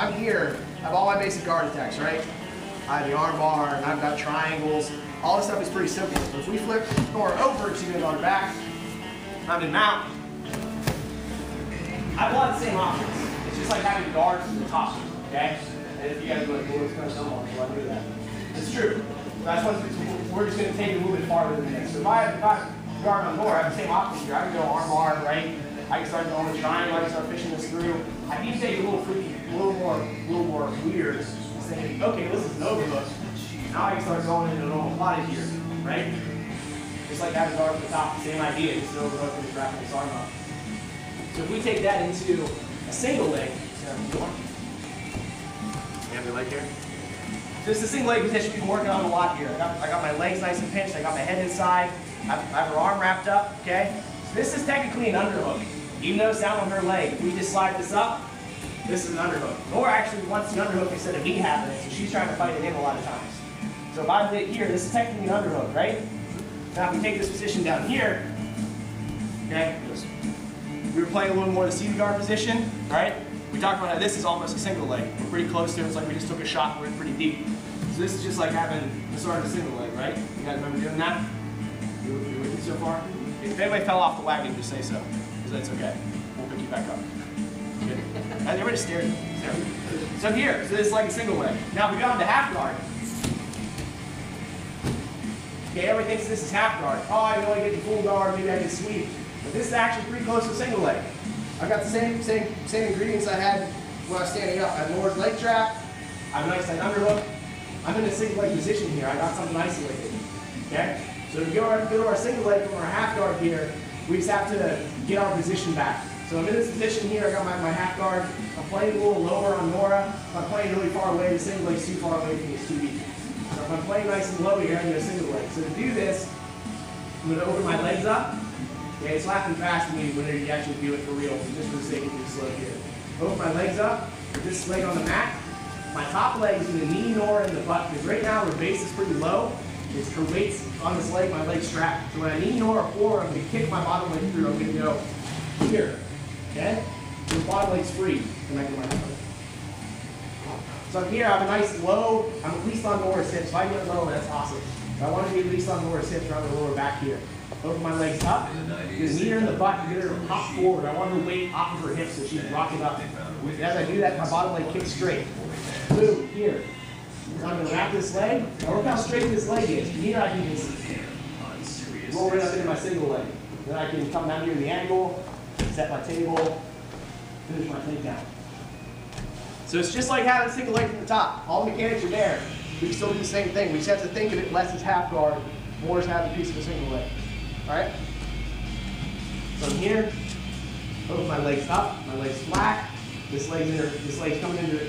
I'm here, I have all my basic guard attacks, right? I have the arm bar, and I've got triangles. All this stuff is pretty simple. So if we flip Nora over, she's gonna guard back. I'm in mount. I have a lot of the same options. It's just like having guards to the top, okay? And if you guys are like, well, it's kind of dumb on you, I do that. It's true. That's what we're just going to take it a little bit farther than this. So if I have guard on Nora, I have the same options here. I can go arm bar, right? I can start going with triangle, I can start fishing this through. I can take it a little freaky, a little more weird. Saying, okay, this is an overhook. Now I can start going into a normal plotted here, right? Just like having guard at the top, same idea, just an overhook and just wrapping this arm up. So if we take that into a single leg, you have your leg here? So it's a single leg position we've been working on a lot here. I got my legs nice and pinched, I got my head inside, I have her arm wrapped up, okay? So this is technically an underhook. Even though it's down on her leg, if we just slide this up, this is an underhook. Nora actually wants the underhook instead of me having it, so she's trying to fight it in a lot of times. So if I did here, this is technically an underhook, right? Now if we take this position down here, okay? We were playing a little more the seated guard position, right? We talked about how this is almost a single leg. We're pretty close to it. It's like we just took a shot and we're pretty deep. So this is just like having the start of a single leg, right? You guys remember doing that? You with me so far? If anybody fell off the wagon, just say so, because that's okay. We'll pick you back up. Good. Everybody stared at me. So here, so this is like a single leg. Now if we go into half guard, okay, everybody thinks this is half guard. Oh, I can only get the full guard, maybe I can sweep. But this is actually pretty close to a single leg. I've got the same ingredients I had when I was standing up. I have Nora's leg trap, I have a nice tight underhook. I'm in a single leg position here. I got something isolated. Okay? So to go to our single leg from our half guard here, we just have to get our position back. So I'm in this position here, I got my half guard. I'm playing a little lower on Nora. If I'm playing really far away, the single leg's too far away from me, it's too deep. So if I'm playing nice and low here, I'm going to single leg. So to do this, I'm going to open my legs up. Okay, it's laughing fast to me whenever you actually do it for real, just for the sake of being slow here. Open my legs up, with this leg on the mat. My top leg is going to knee Nora in the butt, because right now her base is pretty low. It's her weight's on this leg, my leg's strapped. So when I knee Nora forward, I'm going to kick my bottom leg through. I'm going to go here. Okay? So the bottom leg's free. Connecting my foot. So I'm here, I'm nice and low. I'm at least on Nora's hips. If I get low, that's awesome. But I want to be at least on Nora's hips around the lower back here. Open my legs up, just knee her in the butt, and get her to pop forward. I want her weight off of her hips so she's rocking up. And as I do that, my bottom leg kicks straight. Boom, here. So I'm going to wrap this leg. Now look how straight this leg is. Here I can just roll right up into my single leg. Then I can come down here in the angle, set my table, finish my takedown. So it's just like having a single leg from the top. All the mechanics are there. We can still do the same thing. We just have to think of it less as half guard, more as having a piece of a single leg. Alright? So I'm here, open my legs up, my legs flat, this leg's coming into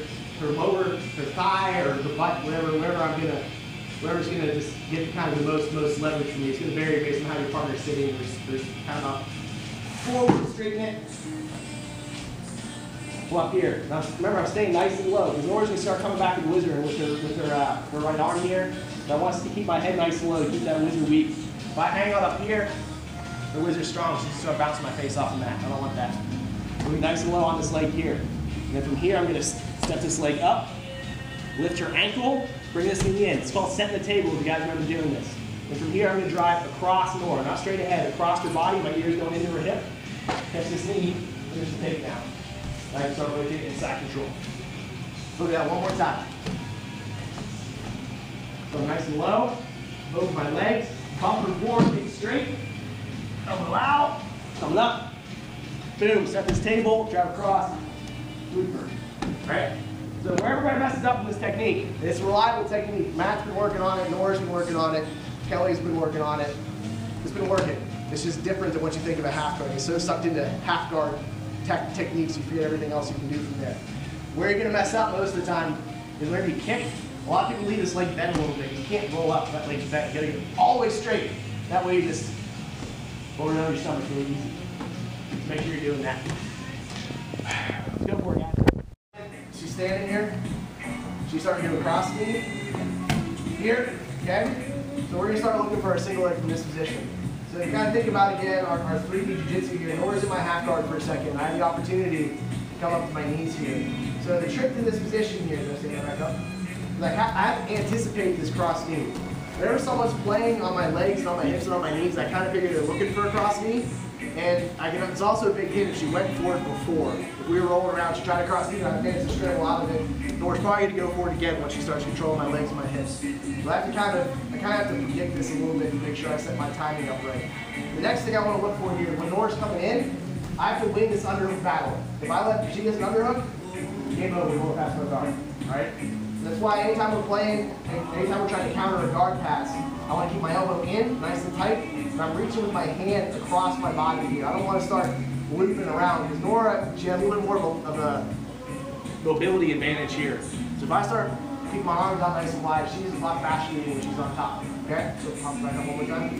her lower, her thigh or her butt, wherever's gonna just get kind of the most leverage for me. It's gonna vary based on how your partner's sitting. There's kind of forward, straighten it. Pull up here. Now remember, I'm staying nice and low because Nora's gonna start coming back in whizzer with her right arm here. So I want to keep my head nice and low to keep that whizzer weak. If I hang out up here, the whizzer's strong, so she's start bouncing my face off the mat. I don't want that. I'm going nice and low on this leg here. And then from here, I'm going to step this leg up, lift her ankle, bring this knee in. It's called setting the table if you guys remember doing this. And from here, I'm going to drive across Nora, not straight ahead, across her body. My ear's going into her hip. Catch this knee, finish the takedown. I can start rotating in side control. Look at that one more time. So nice and low, open my legs, pump her forward, get straight, elbow out, coming up, boom, set this table, drive across, sweeper. Alright? So where everybody messes up in this technique, it's a reliable technique. Matt's been working on it, Nora's been working on it, Kelly's been working on it. It's been working. It's just different than what you think of a half guard. You're so sucked into half guard techniques, you forget everything else you can do from there. Where you're going to mess up most of the time is whenever you kick. A lot of people leave this leg bent a little bit. You can't roll up that leg's bent. You got to get it all the way straight. That way you just roll it over your stomach really easy. Just make sure you're doing that. Let's go for it, guys. She's standing here. She's starting to go across me. Here, okay? So we're going to start looking for a single leg from this position. So you kind of think about, again, our 3D jiu-jitsu here. Nora's in my half guard for a second. I have the opportunity to come up to my knees here. So the trick to this position here, just stand back up, is I have to anticipate this cross knee. Whenever someone's playing on my legs and on my hips and on my knees, I kind of figure they're looking for a cross knee. And it's also a big hit if she went for it before. If we were rolling around, she tried to cross knee, and I managed to scramble out of it. Nor's probably going to go for it again once she starts controlling my legs and my hips. So I kind of have to predict this a little bit and make sure I set my timing up right. The next thing I want to look for here, when Nor's coming in, I have to win this underhook battle. If she gets an underhook, game over, we won't pass no guard. Alright? That's why anytime we're playing, anytime we're trying to counter a guard pass, I want to keep my elbow in, nice and tight, and I'm reaching with my hand across my body here. I don't want to start looping around, because Nora, she has a little bit more of a mobility advantage here. So if I start keeping my arms out nice and wide, she's a lot faster than me when she's on top. Okay? So pop back up one more time.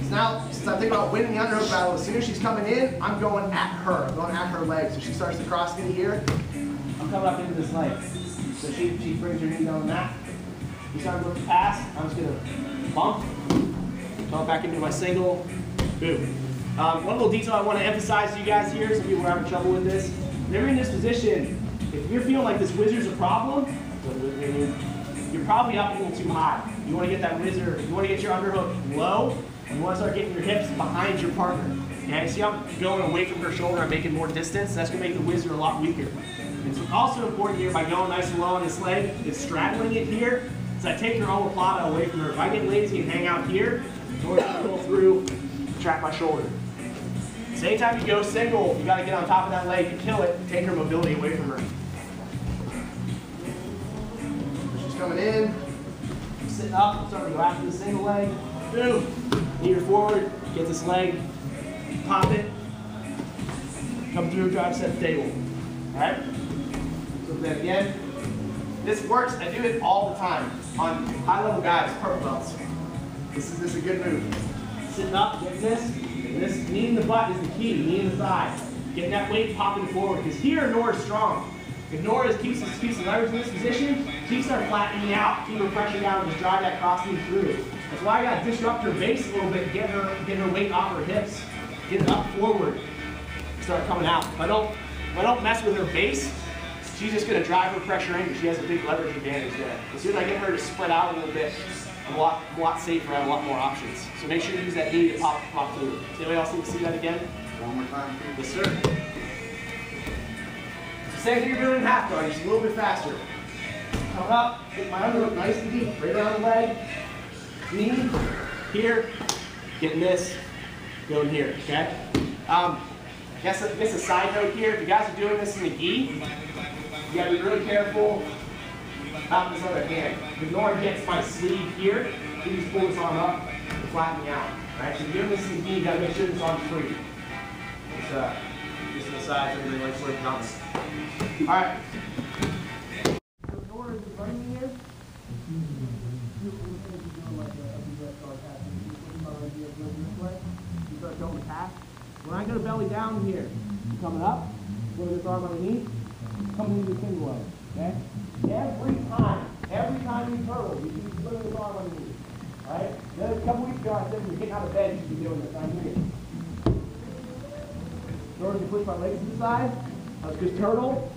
So now, since I'm thinking about winning the underhook battle, as soon as she's coming in, I'm going at her. I'm going at her legs. So she starts to cross me here. I'm coming up into this leg. So she brings her knee down on that. You start to look to pass. I'm just going to bump. Come back into my single. Boom. One little detail I want to emphasize to you guys here, some people are having trouble with this. Whenever you're in this position, if you're feeling like this whizzer's a problem, you're probably up a little too high. You want to get that whizzer, you want to get your underhook low, and you want to start getting your hips behind your partner. Okay, see how I'm going away from her shoulder, I'm making more distance? That's going to make the whizzer a lot weaker. It's also important here by going nice and low on this leg, is straddling it here, so I take her omoplata away from her. If I get lazy and hang out here, I'm going to pull through, trap my shoulder. So anytime you go single, you got to get on top of that leg to kill it, take her mobility away from her. She's coming in, I'm sitting up, I'm starting to go after the single leg. Boom, knee her forward, get this leg, pop it, come through, drive set the table. Alright? So then again, this works, I do it all the time on high level guys, purple belts. This is a good move. Sitting up, getting this knee in the butt is the key, knee in the thigh. Getting that weight popping forward, because here Nora's strong. If Nora keeps the leverage in this position, she can start flattening out, keep her pressure down, and just drive that cross knee through. That's why I got to disrupt her base a little bit, get her weight off her hips, get it up forward, start coming out. If I don't mess with her base, she's just going to drive her pressure in because she has a big leverage advantage there. As soon as I get her to spread out a little bit, I'm a lot safer, I have a lot more options. So make sure you use that knee to pop through. Does anybody else need to see that again? One more time. Yes, sir. Same thing you're doing in half guard, just a little bit faster. Coming up, get my underhook nice and deep, right around the leg. Knee, here, getting this, going here, okay? Guess a side note here, if you guys are doing this in the gi, you gotta be really careful about this other hand. If Nora gets my sleeve here, you just pull this arm up and flatten me out. Right? So if you're doing this in the gi, you gotta make sure this arm's free. Just an aside for everybody likes where it comes. Alright. So Nora is running here. You start going past. When I go to belly down here, you're coming up, put this arm underneath, coming into the single leg. Okay? Every time you turtle, you should be putting this arm underneath. Alright? Then a couple weeks ago I said when you're getting out of bed, you should be doing this. I'm here. In order to push my legs to the side, I was just turtle.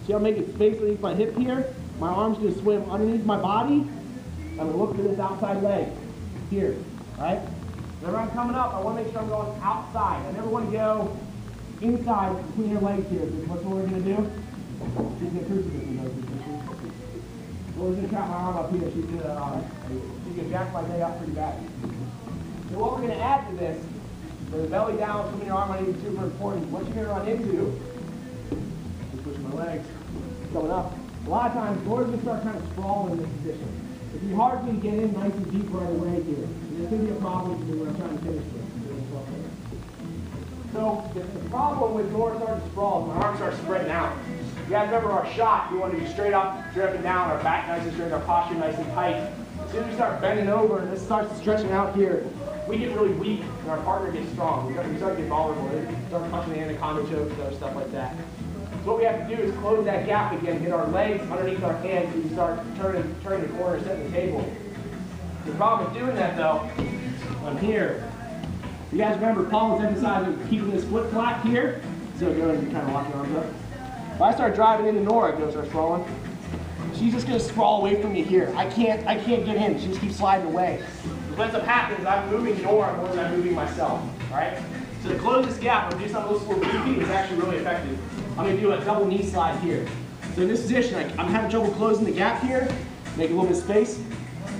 See how I'm making space underneath my hip here? My arm's gonna swim underneath my body. I'm gonna look for this outside leg. Here. Alright? Whenever I'm coming up, I want to make sure I'm going outside. I never want to go inside between your legs here. What's Laura going to do? She's going to crucifix me. Laura's going to trap my arm up here. She's going to jack my leg up pretty bad. So what we're going to add to this, for the belly down, putting your arm underneath is super important. What you're going to run into, just pushing my legs, coming up. A lot of times, Laura's going to start kind of sprawling in this position. It'd be hard for me to get in nice and deep right away here. There's going to be a problem for me when I'm trying to finish this. So the problem with Nora starting to sprawl is my arms start spreading out. You guys remember our shot, we want to be straight up, straight up and down, our back nice and straight, our posture nice and tight. As soon as we start bending over and this starts stretching out here, we get really weak and our partner gets strong. We start to get vulnerable. We start punching the anaconda chokes and other stuff like that. So what we have to do is close that gap again, get our legs underneath our hands so we start turning the corner, setting the table. The problem with doing that though, I'm here. You guys remember Paul was emphasizing keeping this foot flat here. So go ahead and kind of lock your arms up. If I start driving into Nora, it goes start sprawling. She's just gonna sprawl away from me here. I can't get in. She just keeps sliding away. What ends up happening is I'm moving Nora more than I'm moving myself. All right. So to close this gap, I'm gonna do something a little goofy. It's actually really effective. I'm gonna do a double knee slide here. So in this position, I'm having trouble closing the gap here. Make a little bit of space.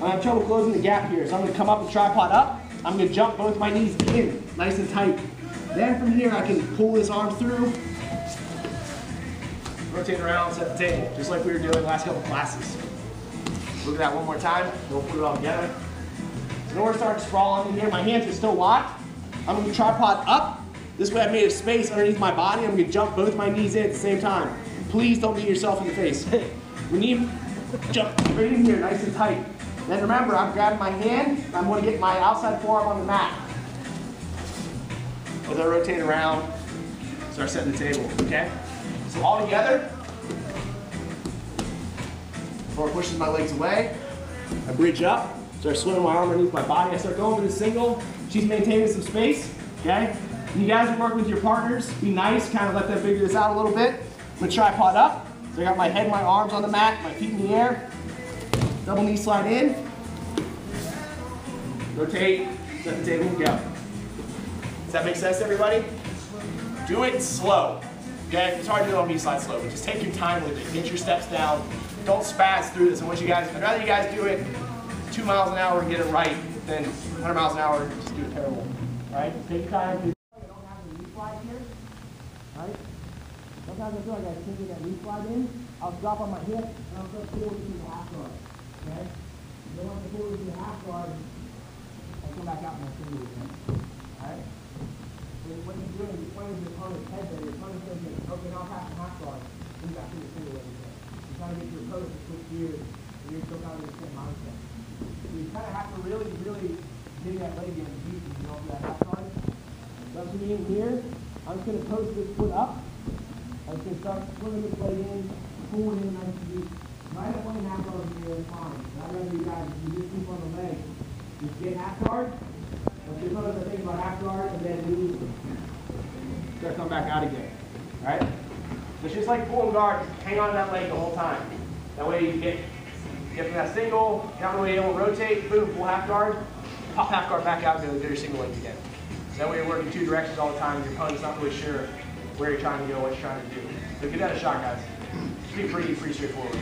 I have trouble closing the gap here. So I'm gonna come up and tripod up. I'm gonna jump both my knees in, nice and tight. Then from here, I can pull this arm through, rotate around, set the table, just like we were doing the last couple classes. Look at that one more time. We'll put it all together. So Nora starting to sprawl on me here. My hands are still locked. I'm gonna tripod up. This way I've made a space underneath my body. I'm gonna jump both my knees in at the same time. Please don't beat yourself in the face. We need to jump right in here, nice and tight. Then remember, I'm grabbing my hand, and I'm gonna get my outside forearm on the mat. As I rotate around, start setting the table, okay? So all together, Nora pushes my legs away, I bridge up, start swimming my arm underneath my body, I start going to the single, she's maintaining some space, okay? And you guys are working with your partners, be nice, kind of let them figure this out a little bit. I'm gonna tripod up, so I got my head and my arms on the mat, my feet in the air, double knee slide in, rotate, set the table, and go. Does that make sense to everybody? Do it slow. Okay, it's hard to do on knee slide slow, but just take your time with it. Get your steps down. Don't spaz through this. And once I'd rather you guys do it 2 miles an hour and get it right than 100 miles an hour and just do it terrible. All right, take your time. I don't have the knee slide here. All right. Sometimes I feel like I can't get that knee slide in. I'll drop on my hip and I'll start pulling into the half guard. Okay. Then once I pull into the half guard, I'll come back out and I'll finger again. All right. What you're doing, you're pointing to your opponent's head there. Your opponent's going to say, okay, now I'll pass the half guard. Then back to the single leg again. You're trying to get your opponent to switch gears, and you're still kind of in the same mindset. So you kind of have to really dig that leg in deep when you go for that half guard. So I'm going in here. I'm just going to post this foot up. I'm just going to start swimming this leg in, pulling in nice and deep. If I have one half guard here, it's fine. But I'd rather you guys, if you just keep on the leg, just get half guard. If you notice, I think about half guard and then leave. Start coming back out again. Alright? So it's just like pulling guard, just hang on to that leg the whole time. That way you get from that single, you're not really able to rotate, boom, pull half guard, pop half guard back out, and go to your single leg again. So that way you're working 2 directions all the time, your opponent's not really sure where you're trying to go, what you're trying to do. So give that a shot, guys. It should be pretty straightforward.